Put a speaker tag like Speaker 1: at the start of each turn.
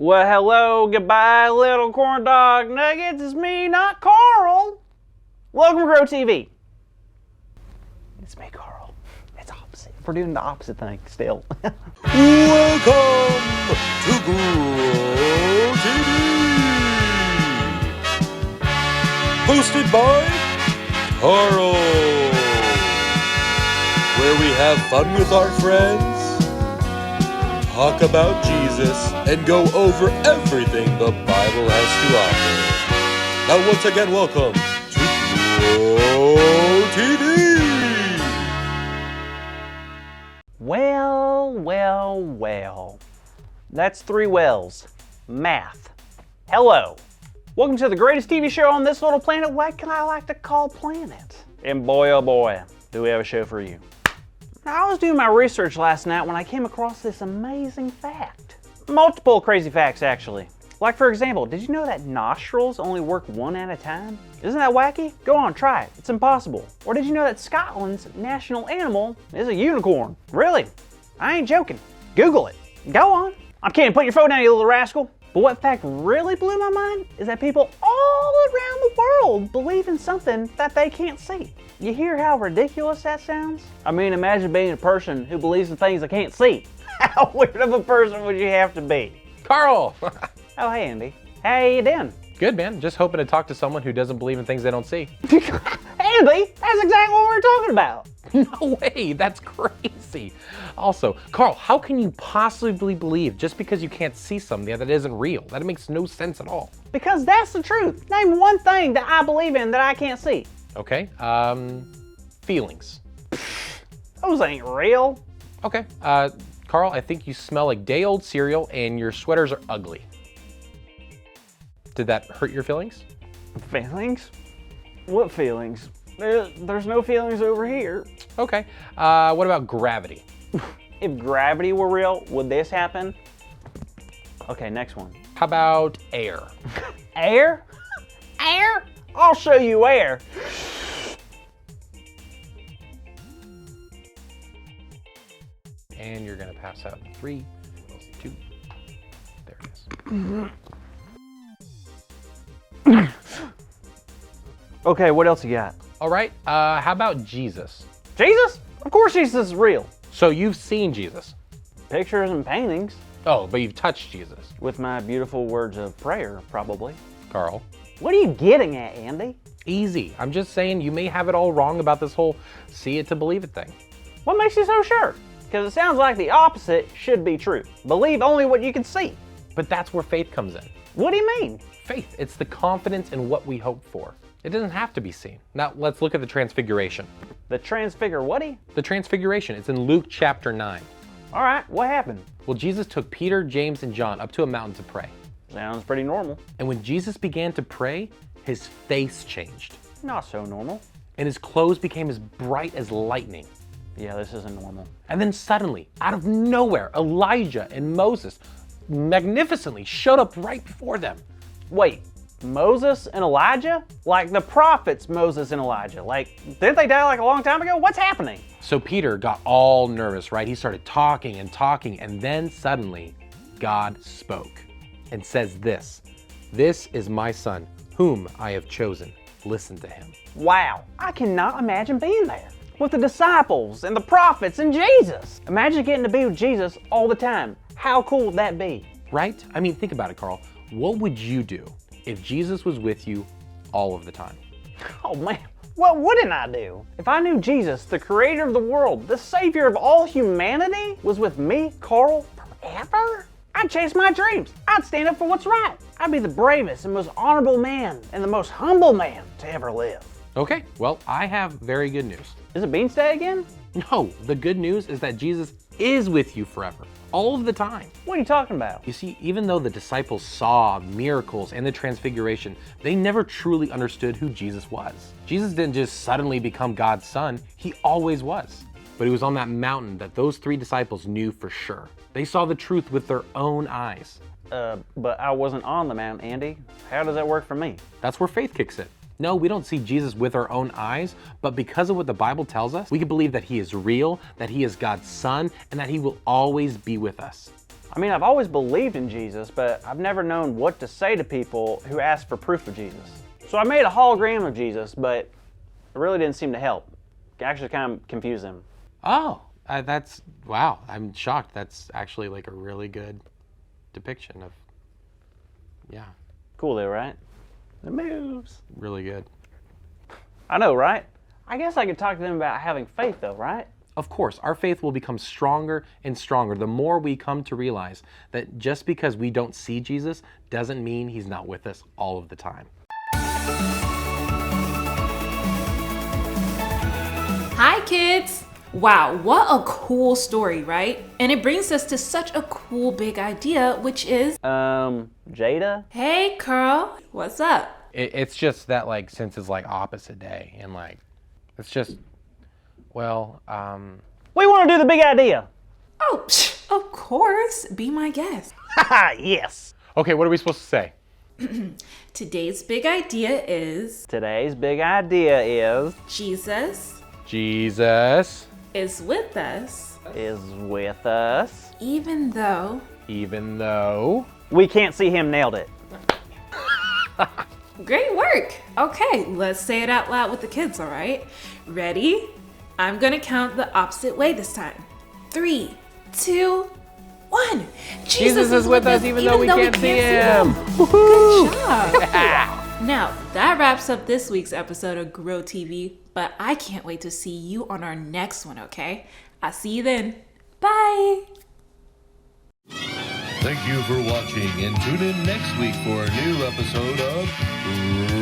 Speaker 1: Well, hello, goodbye, little corn dog nuggets. It's me, not Carl. Welcome to Grow TV. It's me, Carl. It's opposite. We're doing the opposite thing still.
Speaker 2: Welcome to Grow TV. Hosted by Carl. Where we have fun with our friends, talk about Jesus, and go over everything the Bible has to offer. Now, once again, welcome to Grow TV.
Speaker 1: Well. That's three wells. Math. Hello. Welcome to the greatest TV show on this little planet. What can I like to call planet? And boy, oh boy, do we have a show for you. Now, I was doing my research last night when I came across this amazing fact. Multiple crazy facts, actually. Like, for example, did you know that nostrils only work one at a time? Isn't that wacky? Go on, try it. It's impossible. Or did you know that Scotland's national animal is a unicorn? Really? I ain't joking. Google it. Go on. I'm kidding. Put your phone down, you little rascal. But what fact really blew my mind is that people all around the world believe in something that they can't see. You hear how ridiculous that sounds? I mean, imagine being a person who believes in things they can't see. How weird of a person would you have to be?
Speaker 3: Carl!
Speaker 1: Oh, hey, Andy. How you doing?
Speaker 3: Good, man. Just hoping to talk to someone who doesn't believe in things they don't see.
Speaker 1: Andy, that's exactly what we're talking about.
Speaker 3: No way, that's crazy. Also, Carl, how can you possibly believe just because you can't see something that isn't real? That makes no sense at all.
Speaker 1: Because that's the truth. Name one thing that I believe in that I can't see.
Speaker 3: Okay, feelings.
Speaker 1: Those ain't real.
Speaker 3: Okay, Carl, I think you smell like day-old cereal and your sweaters are ugly. Did that hurt your feelings?
Speaker 1: Feelings? What feelings? There's no feelings over here.
Speaker 3: Okay, what about gravity?
Speaker 1: If gravity were real, would this happen? Okay, next one.
Speaker 3: How about air?
Speaker 1: Air? Air? I'll show you air.
Speaker 3: And you're gonna pass out in 3, 2, there it is.
Speaker 1: Okay, what else you got?
Speaker 3: All right, how about Jesus?
Speaker 1: Jesus? Of course Jesus is real.
Speaker 3: So you've seen Jesus?
Speaker 1: Pictures and paintings.
Speaker 3: Oh, but you've touched Jesus.
Speaker 1: With my beautiful words of prayer, probably.
Speaker 3: Carl.
Speaker 1: What are you getting at, Andy?
Speaker 3: Easy. I'm just saying you may have it all wrong about this whole see it to believe it thing.
Speaker 1: What makes you so sure? Because it sounds like the opposite should be true. Believe only what you can see.
Speaker 3: But that's where faith comes in.
Speaker 1: What do you mean?
Speaker 3: Faith, it's the confidence in what we hope for. It doesn't have to be seen. Now let's look at the Transfiguration.
Speaker 1: The transfigure whaty?
Speaker 3: The Transfiguration, it's in Luke chapter 9.
Speaker 1: All right, what happened?
Speaker 3: Well, Jesus took Peter, James, and John up to a mountain to pray.
Speaker 1: Sounds pretty normal.
Speaker 3: And when Jesus began to pray, his face changed.
Speaker 1: Not so normal.
Speaker 3: And his clothes became as bright as lightning.
Speaker 1: Yeah, this isn't normal.
Speaker 3: And then suddenly, out of nowhere, Elijah and Moses magnificently showed up right before them.
Speaker 1: Wait, Moses and Elijah? Like the prophets Moses and Elijah. Like, didn't they die like a long time ago? What's happening?
Speaker 3: So Peter got all nervous, right? He started talking, and then suddenly God spoke and says this is my son, whom I have chosen. Listen to him.
Speaker 1: Wow, I cannot imagine being there with the disciples and the prophets and Jesus. Imagine getting to be with Jesus all the time. How cool would that be?
Speaker 3: Right? I mean, think about it, Carl. What would you do if Jesus was with you all of the time?
Speaker 1: Oh man, what wouldn't I do? If I knew Jesus, the creator of the world, the savior of all humanity, was with me, Carl, forever? I'd chase my dreams. I'd stand up for what's right. I'd be the bravest and most honorable man and the most humble man to ever live.
Speaker 3: Okay, well, I have very good news.
Speaker 1: Is it Beans Day again?
Speaker 3: No, the good news is that Jesus is with you forever, all of the time.
Speaker 1: What are you talking about?
Speaker 3: You see, even though the disciples saw miracles and the transfiguration, they never truly understood who Jesus was. Jesus didn't just suddenly become God's son, he always was. But it was on that mountain that those 3 disciples knew for sure. They saw the truth with their own eyes.
Speaker 1: But I wasn't on the mountain, Andy. How does that work for me?
Speaker 3: That's where faith kicks in. No, we don't see Jesus with our own eyes, but because of what the Bible tells us, we can believe that he is real, that he is God's son, and that he will always be with us.
Speaker 1: I mean, I've always believed in Jesus, but I've never known what to say to people who ask for proof of Jesus. So I made a hologram of Jesus, but it really didn't seem to help. It actually kind of confused them.
Speaker 3: Oh, that's, wow. I'm shocked. That's actually like a really good depiction of, yeah,
Speaker 1: Cool though, right? It moves.
Speaker 3: really good.
Speaker 1: I know, right? I guess I could talk to them about having faith though, right?
Speaker 3: Of course, our faith will become stronger and stronger the more we come to realize that just because we don't see Jesus doesn't mean he's not with us all of the time.
Speaker 4: Hi kids! Wow, what a cool story, right? And it brings us to such a cool big idea, which is,
Speaker 1: Jada?
Speaker 4: hey Carl, what's up?
Speaker 3: It's just that like since it's like opposite day and like it's just, well,
Speaker 1: We want to do the big idea.
Speaker 4: Oh, of course, be my guest.
Speaker 1: Haha, yes.
Speaker 3: okay, what are we supposed to say?
Speaker 4: Today's big idea is
Speaker 1: Today's big idea is
Speaker 4: Jesus
Speaker 3: Jesus,
Speaker 4: is with us,
Speaker 1: with us.
Speaker 4: even though.
Speaker 3: even though.
Speaker 1: We can't see him, nailed it.
Speaker 4: Great work! Okay, let's say it out loud with the kids, all right? Ready? I'm gonna count the opposite way this time. 3, 2, 1.
Speaker 3: Jesus is with us even though we can't see him.
Speaker 4: Good job. Now, that wraps up this week's episode of Grow TV, but I can't wait to see you on our next one, okay? I'll see you then. Bye!
Speaker 2: Thank you for watching, and tune in next week for a new episode of